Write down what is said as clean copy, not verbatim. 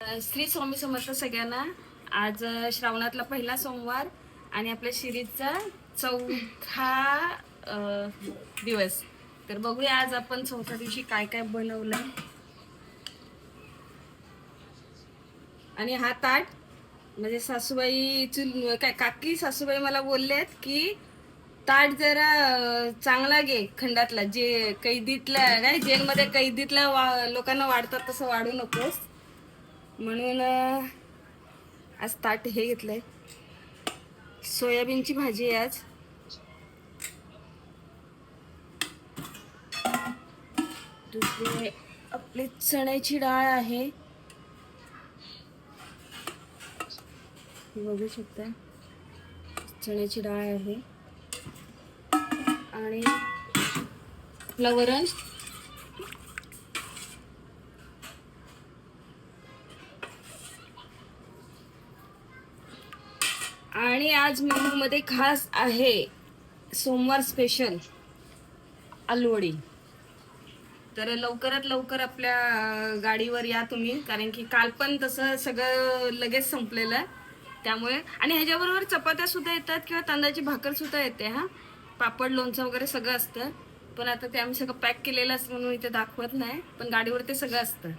श्री स्वामी समर्थ सगळ्यांना. आज श्रावणातला पहिला सोमवार आणि आपल्या शिरीजचा चौथा दिवस. तर बघूया आज आपण चौथ्या दिवशी काय काय बनवलं. आणि हा ताट म्हणजे सासूबाई काय काकी सासूबाई मला बोललेत की ताट जरा चांगला घे, खंडातला, जे कैदीतल्या काय जेलमध्ये कैदीतल्या लोकांना वाढतात तसं वाढू नकोस म्हणून आज ताट हे घेतलंय. सोयाबीनची भाजी आहे आज. दुसरी आपली चण्याची डाळ आहे, बघू शकता चण्याची डाळ आहे. आणि आपलं वरण, आणि आज मेनू मध्ये खास आहे सोमवार स्पेशल आलूवडी. तर लवकरात लवकर आपल्या गाडीवर या तुम्ही, कारण की काल पण तसं सगळं लगेच संपलेलं, त्यामुळे. आणि ह्याच्याबरोबर चपात्या सुद्धा येतात किंवा तांदळाची भाकर सुद्धा येते. हा, पापड लोणचं वगैरे सगळं असतं, पण आता ते आम्ही सगळं पॅक केलेलं असतं म्हणून इथे दाखवत नाही, पण गाडीवर ते सगळं असतं.